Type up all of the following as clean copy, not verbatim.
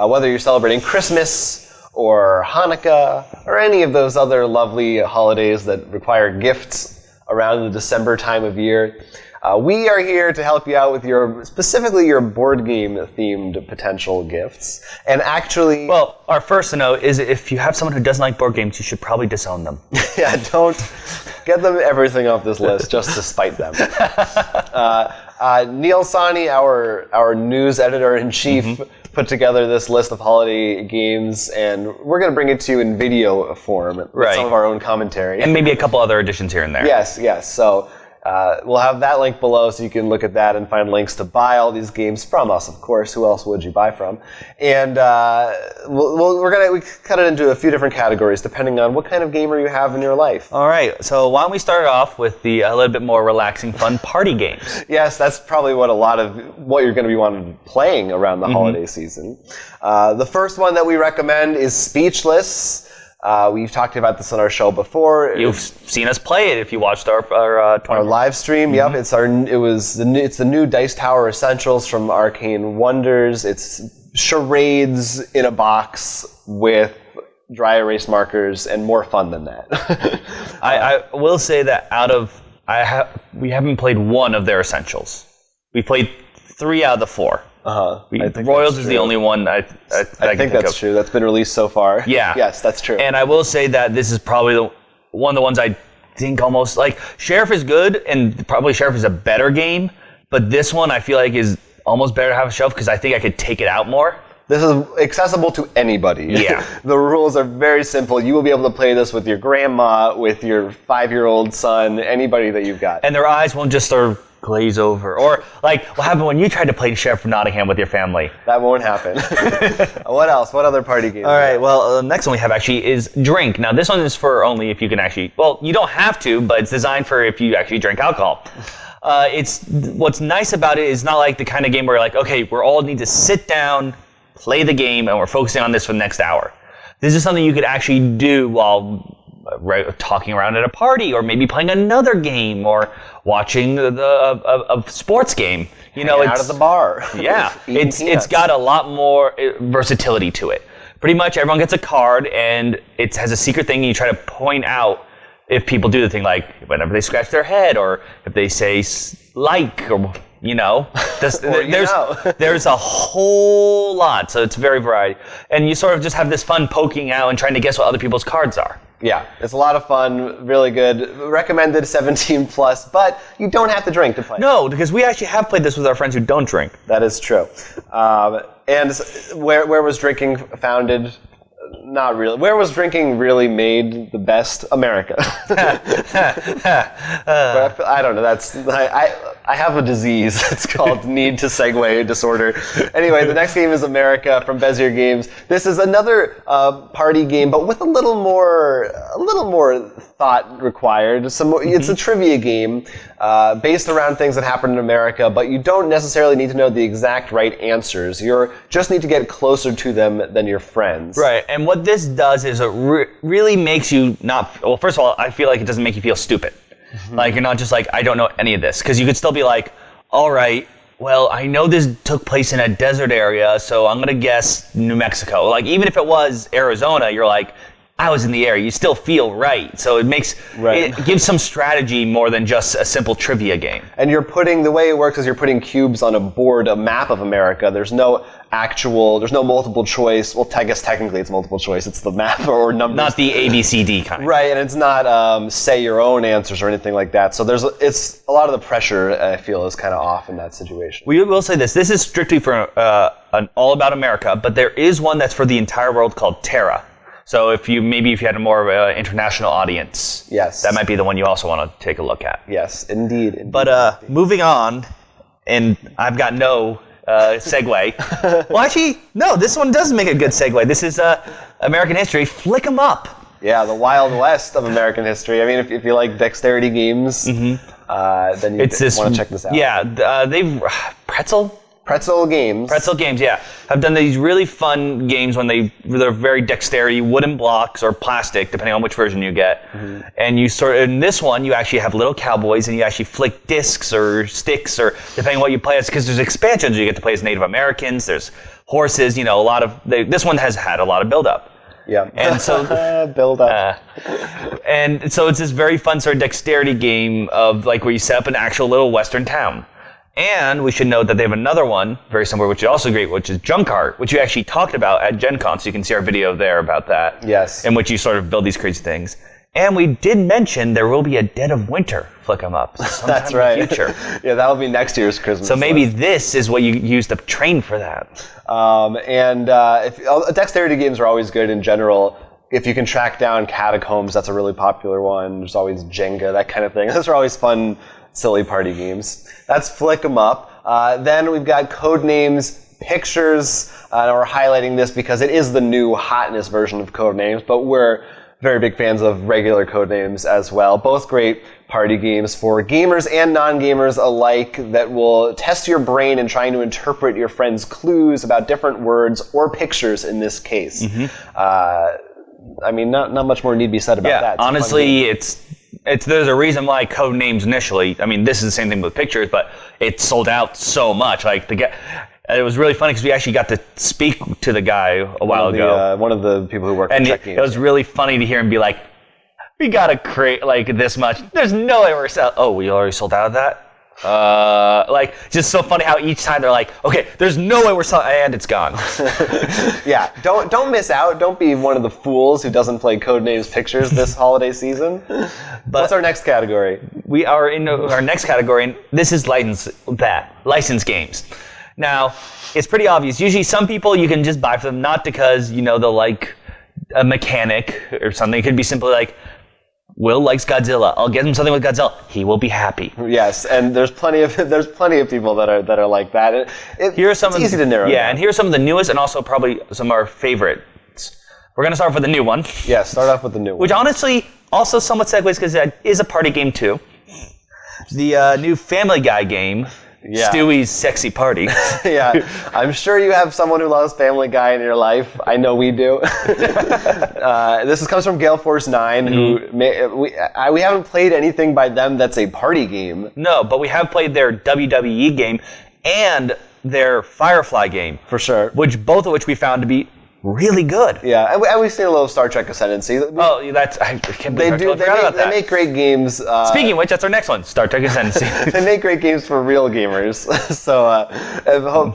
whether you're celebrating Christmas or Hanukkah or any of those other lovely holidays that require gifts around the December time of year. We are here to help you out with specifically your board game themed potential gifts. And actually... Well, our first note is if you have someone who doesn't like board games, you should probably disown them. Yeah, don't get them everything off this list just to spite them. Neil Sani, our news editor-in-chief, put together this list of holiday games, and we're going to bring it to you in video form with some of our own commentary. And maybe a couple other additions here and there. Yes. So we'll have that link below so you can look at that and find links to buy all these games from us, of course. Who else would you buy from? And we cut it into a few different categories depending on what kind of gamer you have in your life. All right, so why don't we start off with the a little bit more relaxing, fun party games? Yes, that's probably what what you're going to be wanting playing around the holiday season. The first one that we recommend is Speechless. We've talked about this on our show before. You've seen us play it if you watched our live stream. Yep, it's the new Dice Tower Essentials from Arcane Wonders. It's charades in a box with dry erase markers and more fun than that. I will say that we haven't played one of their Essentials. We played 3 out of the 4. Royals is the only one I think that's true. That's been released so far. Yeah. Yes, that's true. And I will say that this is probably one of the ones I think almost like Sheriff is good, and probably Sheriff is a better game, but this one I feel like is almost better to have a shelf because I think I could take it out more. This is accessible to anybody. Yeah. The rules are very simple. You will be able to play this with your grandma, with your 5-year-old son, anybody that you've got. And their eyes won't just sort of glaze over. Or like what happened when you tried to play Sheriff of Nottingham with your family. That won't happen. What else? What other party games? All right, well, the next one we have actually is Drink. Now, this one is for only if you can actually, well, you don't have to, but it's designed for if you actually drink alcohol. What's nice about it is not like the kind of game where you're like, okay, we all need to sit down, play the game, and we're focusing on this for the next hour. This is something you could actually do while talking around at a party, or maybe playing another game, or watching a sports game. You know, out of the bar. Yeah, it's got a lot more versatility to it. Pretty much everyone gets a card, and it has a secret thing, and you try to point out if people do the thing, like whenever they scratch their head, or if they say like, or there's a whole lot, so it's very variety. And you sort of just have this fun poking out and trying to guess what other people's cards are. Yeah, it's a lot of fun, really good. Recommended 17 plus, but you don't have to drink to play. No, because we actually have played this with our friends who don't drink. That is true. And where was drinking founded? Not really. Where was drinking really made the best? America. But I don't know. I have a disease. It's called need to segue disorder. Anyway, the next game is America from Bezier Games. This is another party game, but with a little more thought required. It's a trivia game based around things that happen in America, but you don't necessarily need to know the exact right answers. You just need to get closer to them than your friends. Right. And what this does is it really makes you not... Well, first of all, I feel like it doesn't make you feel stupid. Like, you're not just like, I don't know any of this. Because you could still be like, all right, well, I know this took place in a desert area, so I'm going to guess New Mexico. Like, even if it was Arizona, you're like, I was in the area. You still feel right. So it gives some strategy more than just a simple trivia game. And the way it works is you're putting cubes on a board, a map of America. There's no multiple choice. Well, I guess technically it's multiple choice. It's the map or numbers. Not the ABCD kind. Right, and it's not say your own answers or anything like that. So it's a lot of the pressure, I feel, is kind of off in that situation. We will say this. This is strictly for an All About America, but there is one that's for the entire world called Terra. So if you had a more of an international audience, yes, that might be the one you also want to take a look at. Yes, indeed. But moving on, and I've got no segue. Well, actually, no, this one does make a good segue. This is American history. Flick 'em up. Yeah, the Wild West of American history. I mean, if you like dexterity games, then you want to check this out. Yeah, they've Pretzel Pretzel Games. Pretzel Games, yeah. Have done these really fun games when they're very dexterity, wooden blocks or plastic, depending on which version you get. And in this one, you actually have little cowboys and you actually flick discs or sticks or depending on what you play as, because there's expansions. You get to play as Native Americans, there's horses, this one has had a lot of build-up. Yeah. And so build up. And so it's this very fun sort of dexterity game of like where you set up an actual little western town. And we should note that they have another one, very similar, which is also great, which is Junk Art, which you actually talked about at Gen Con, so you can see our video there about that. Yes. In which you sort of build these crazy things. And we did mention there will be a Dead of Winter flick 'em up sometime That's right. in the future. Yeah, that'll be next year's Christmas. So maybe this is what you use to train for that. Dexterity games are always good in general. If you can track down Catacombs, that's a really popular one. There's always Jenga, that kind of thing. Those are always fun, silly party games. That's Flick 'em Up. Then we've got Codenames Pictures. We're highlighting this because it is the new hotness version of Codenames, but we're very big fans of regular Codenames as well. Both great party games for gamers and non-gamers alike that will test your brain in trying to interpret your friend's clues about different words or pictures in this case. Not much more need to be said about that. Honestly, there's a reason why Codenames initially, this is the same thing with pictures, but it sold out so much. It was really funny because we actually got to speak to the guy a while ago. One of the people who work at Check Games. It was really funny to hear him be like, we got to create this much. There's no way we're selling. Oh, we already sold out of that? Just so funny how each time they're like, okay, there's no way we're selling, and it's gone. Yeah, don't miss out. Don't be one of the fools who doesn't play Codenames Pictures this holiday season. What's our next category? We are in our next category, and this is licensed games. Now, it's pretty obvious. Usually some people you can just buy for them, not because, they'll like a mechanic or something. It could be simply like, Will likes Godzilla. I'll get him something with Godzilla. He will be happy. Yes, and there's plenty of people that are like that. It's easy to narrow down. Yeah, and here are some of the newest and also probably some of our favorites. We're going to start off with the new one. Yeah, start off with the new one. Which honestly also somewhat segues because it is a party game too. The new Family Guy game. Yeah. Stewie's Sexy Party. Yeah, I'm sure you have someone who loves Family Guy in your life. I know we do. This comes from Gale Force 9, who we haven't played anything by them that's a party game. No, but we have played their WWE game and their Firefly game. For sure. Both of which we found to be really good. Yeah, and we've seen a little Star Trek Ascendancy. I can't believe they make great games. Speaking of which, that's our next one, Star Trek Ascendancy. They make great games for real gamers, so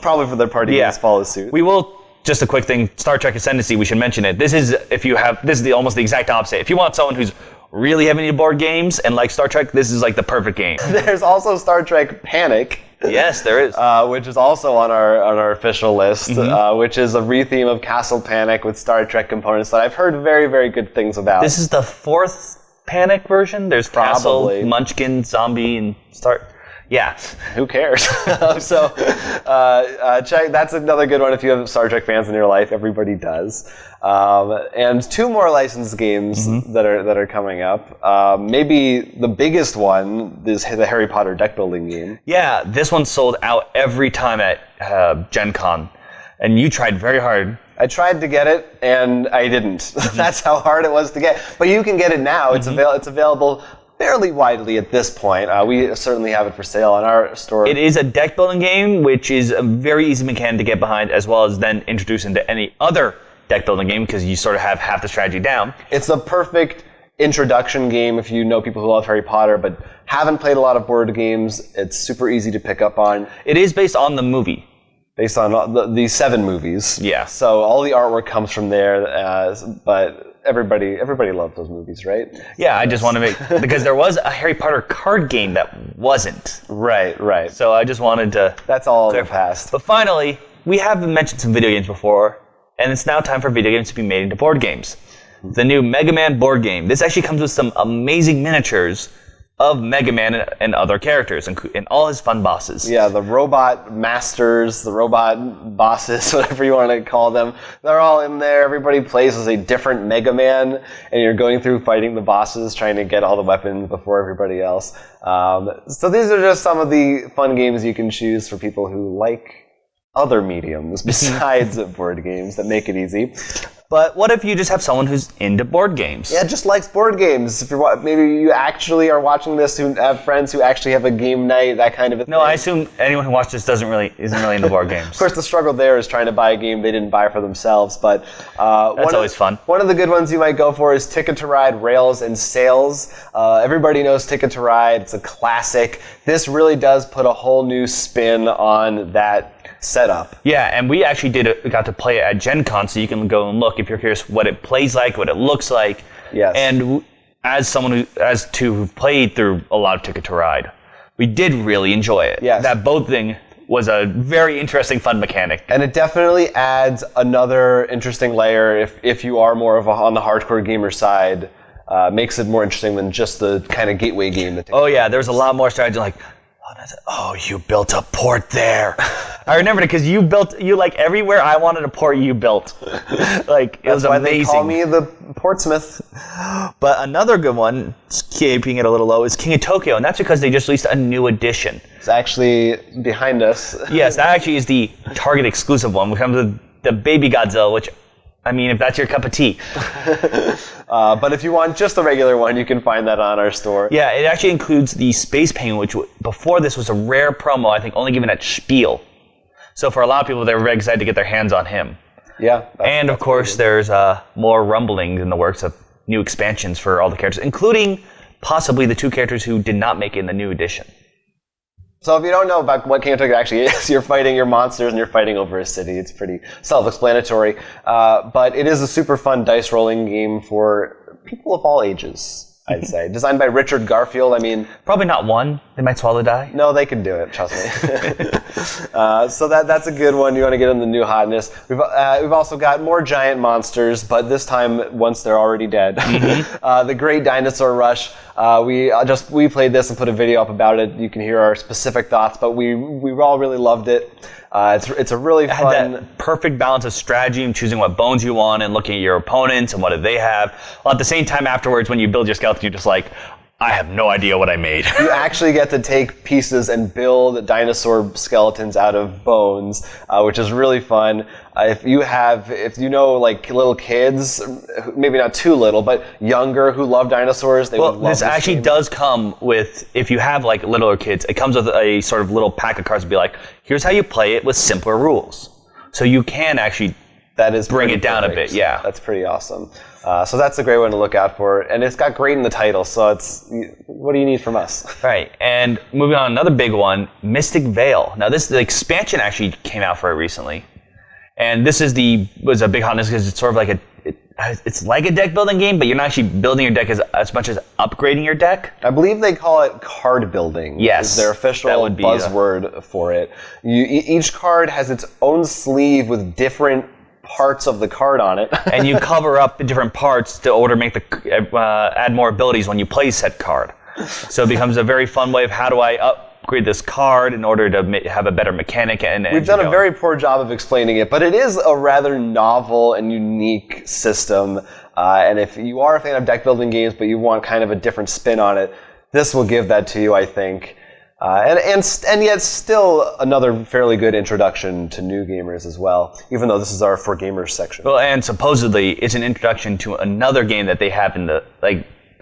probably for their party games follow suit. We will. Just a quick thing, Star Trek Ascendancy, we should mention it. This is almost the exact opposite. If you want someone who's really heavy into board games and like Star Trek, this is like the perfect game. There's also Star Trek Panic. Yes, there is. Which is also on our official list, which is a retheme of Castle Panic with Star Trek components that I've heard very, very good things about. This is the fourth Panic version? There's Castle, Munchkin, Zombie, and Star... Yeah. Who cares? Check. That's another good one if you have Star Trek fans in your life. Everybody does. And two more licensed games that are coming up. Maybe the biggest one is the Harry Potter deck building game. Yeah, this one sold out every time at Gen Con. And you tried very hard. I tried to get it, and I didn't. That's how hard it was to get. But you can get it now. It's available fairly widely at this point. We certainly have it for sale on our store. It is a deck building game, which is a very easy mechanic to get behind, as well as then introduce into any other deck building game, because you sort of have half the strategy down. It's the perfect introduction game if you know people who love Harry Potter, but haven't played a lot of board games. It's super easy to pick up on. It is based on the movie. Based on the 7 movies. Yeah. So all the artwork comes from there, but everybody loves those movies, right? Yeah, I just want to make... because there was a Harry Potter card game that wasn't. Right. So I just wanted to... That's all in the past. But finally, we have mentioned some video games before, and it's now time for video games to be made into board games. The new Megaman board game. This actually comes with some amazing miniatures of Megaman and other characters, and all his fun bosses. Yeah, the robot masters, the robot bosses, whatever you want to call them, they're all in there. Everybody plays as a different Megaman, and you're going through fighting the bosses, trying to get all the weapons before everybody else. So these are just some of the fun games you can choose for people who like other mediums besides board games that make it easy. But what if you just have someone who's into board games? Yeah, just likes board games. If you're maybe you actually are watching this who have friends who actually have a game night, that kind of a thing. No, I assume anyone who watches this isn't really into board games. Of course, the struggle there is trying to buy a game they didn't buy for themselves. But that's always fun. One of the good ones you might go for is Ticket to Ride Rails and Sails. Everybody knows Ticket to Ride. It's a classic. This really does put a whole new spin on that setup. Yeah, and we actually got to play it at Gen Con, so you can go and look if you're curious what it plays like, what it looks like. Yes. And as someone who played through a lot of Ticket to Ride, we did really enjoy it. Yes. That boat thing was a very interesting, fun mechanic. And it definitely adds another interesting layer if you are more of on the hardcore gamer side. Makes it more interesting than just the kind of gateway game. Oh yeah, there's a lot more strategy like, oh, you built a port there. I remember it because you like everywhere I wanted a port you built. Like, it was amazing. That's why they call me the Portsmouth. But another good one, keeping it a little low, is King of Tokyo, and that's because they just released a new edition. It's actually behind us. Yes, that actually is the Target exclusive one, which comes with the Baby Godzilla, which, I mean, if that's your cup of tea. But if you want just the regular one, you can find that on our store. Yeah, it actually includes the Space Penguin, which before this was a rare promo, I think only given at Spiel. So for a lot of people, they were very excited to get their hands on him. Yeah. And of course, there's more rumblings in the works of new expansions for all the characters, including possibly the 2 characters who did not make it in the new edition. So if you don't know about what King of Tokyo actually is, you're fighting your monsters and you're fighting over a city. It's pretty self-explanatory. But it is a super fun dice rolling game for people of all ages, I'd say. Designed by Richard Garfield. I mean, probably not one. They might swallow die. No, they can do it. Trust me. So that's a good one. You want to get in the new hotness. We've also got more giant monsters, but this time once they're already dead. Mm-hmm. The Great Dinosaur Rush. We played this and put a video up about it. You can hear our specific thoughts, but we all really loved it. It's a really fun... That perfect balance of strategy and choosing what bones you want and looking at your opponents and what do they have. Well, at the same time afterwards, when you build your skeleton, you're just like, I have no idea what I made. You actually get to take pieces and build dinosaur skeletons out of bones, which is really fun. If you know like little kids, maybe not too little, but younger who love dinosaurs, would love this actually game. Does come with, if you have like littler kids, it comes with a sort of little pack of cards to be like, here's how you play it with simpler rules. So you can actually bring it down perfect. A bit, yeah. That's pretty awesome. So that's a great one to look out for. And it's got great in the title, so what do you need from us? Right, and moving on, another big one, Mystic Vale. Now the expansion actually came out for it recently. And this was a big hotness because it's sort of like it's like a deck building game, but you're not actually building your deck as much as upgrading your deck. I believe they call it card building. Yes. Is their official buzzword for it. Each card has its own sleeve with different parts of the card on it. And you cover up the different parts to make add more abilities when you play said card. So it becomes a very fun way of how do I upgrade this card in order to have a better mechanic. We've done a very poor job of explaining it, but it is a rather novel and unique system. And if you are a fan of deck building games, but you want kind of a different spin on it, this will give that to you, I think. And yet still another fairly good introduction to new gamers as well, even though this is our For Gamers section. Well, and supposedly it's an introduction to another game that they have in the,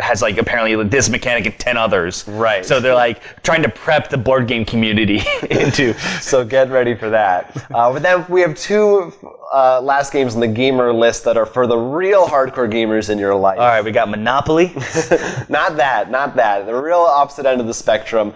has apparently this mechanic and 10 others. Right. So they're trying to prep the board game community into. So get ready for that. But then we have 2 last games on the gamer list that are for the real hardcore gamers in your life. All right, we got Monopoly. Not that. The real opposite end of the spectrum.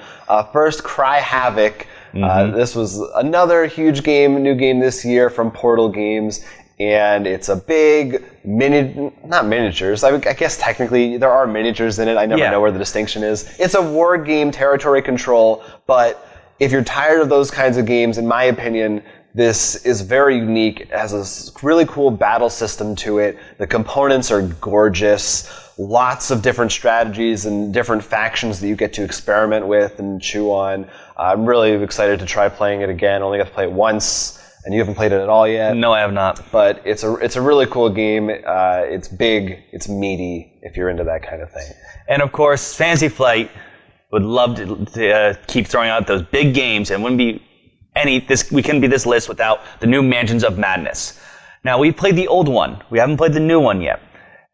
First, Cry Havoc. Mm-hmm. This was another huge new game this year from Portal Games. And it's a big not miniatures. I guess technically there are miniatures in it. I never know where the distinction is. It's a war game, territory control, but if you're tired of those kinds of games, in my opinion, this is very unique. It has a really cool battle system to it. The components are gorgeous. Lots of different strategies and different factions that you get to experiment with and chew on. I'm really excited to try playing it again. Only got to play it once. And you haven't played it at all yet? No, I have not. But it's a really cool game. It's big. It's meaty, if you're into that kind of thing. And of course, Fantasy Flight would love to keep throwing out those big games, and wouldn't be we couldn't be this list without the new Mansions of Madness. Now, we played the old one. We haven't played the new one yet.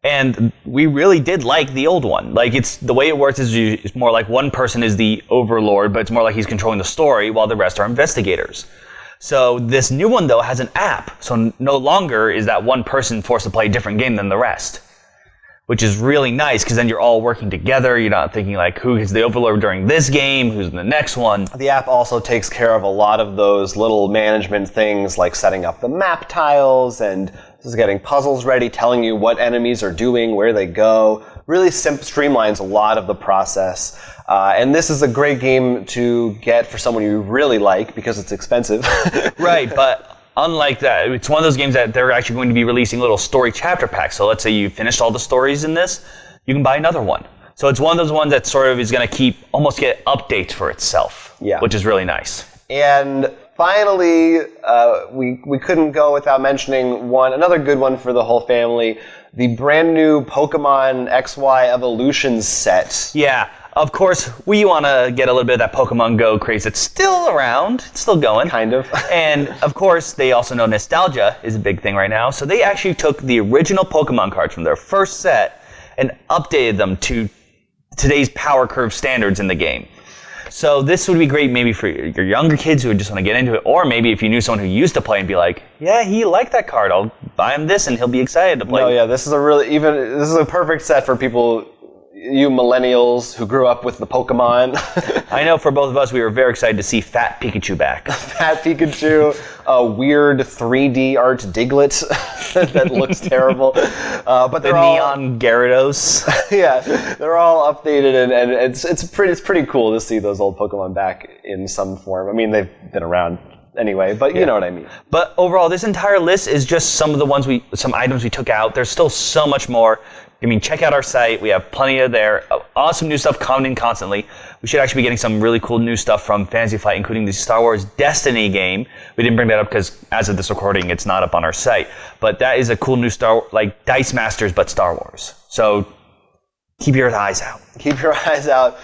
And we really did like the old one. Like, the way it works is it's more like one person is the overlord, but it's more like he's controlling the story while the rest are investigators. So this new one, though, has an app. So no longer is that one person forced to play a different game than the rest, which is really nice because then you're all working together. You're not thinking like, who is the overlord during this game, who's in the next one. The app also takes care of a lot of those little management things like setting up the map tiles and just getting puzzles ready, telling you what enemies are doing, where they go. Really streamlines a lot of the process. And this is a great game to get for someone you really like because it's expensive. Right, but unlike that, it's one of those games that they're actually going to be releasing little story chapter packs. So let's say you finished all the stories in this, you can buy another one. So it's one of those ones that sort of is going to almost get updates for itself, which is really nice. And finally, we couldn't go without mentioning another good one for the whole family, the brand new Pokemon XY Evolutions set. Yeah. Of course, we want to get a little bit of that Pokemon Go craze. It's still around. It's still going. Kind of. And, of course, they also know nostalgia is a big thing right now. So they actually took the original Pokemon cards from their first set and updated them to today's power curve standards in the game. So this would be great maybe for your younger kids who just want to get into it, or maybe if you knew someone who used to play and be like, yeah, he liked that card, I'll buy him this and he'll be excited to play. No, yeah, this is a perfect set for people, you millennials who grew up with the Pokemon. I know for both of us, we were very excited to see Fat Pikachu back. Fat Pikachu, a weird 3D art Diglett that looks terrible. But they're neon Gyarados. Yeah, they're all updated, and it's pretty cool to see those old Pokemon back in some form. I mean, they've been around anyway, but you know what I mean. But overall, this entire list is just some items we took out. There's still so much more. I mean, check out our site. We have plenty of there. Awesome new stuff coming in constantly. We should actually be getting some really cool new stuff from Fantasy Flight, including the Star Wars Destiny game. We didn't bring that up because, as of this recording, it's not up on our site. But that is a cool new Dice Masters, but Star Wars. So keep your eyes out. Keep your eyes out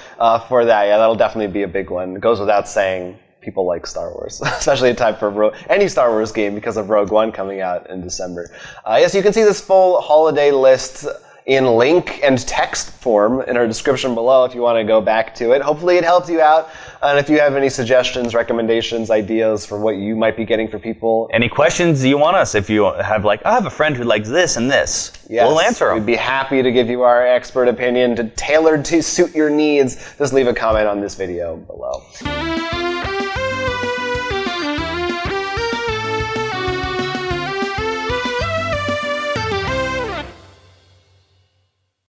for that. Yeah, that'll definitely be a big one. It goes without saying. People like Star Wars, especially in time for any Star Wars game because of Rogue One coming out in December. Yes, you can see this full holiday list in link and text form in our description below if you want to go back to it. Hopefully it helped you out. And if you have any suggestions, recommendations, ideas for what you might be getting for people. Any questions you want us, if you have I have a friend who likes this and this, we'll answer them. We'd be happy to give you our expert opinion tailored to suit your needs. Just leave a comment on this video below.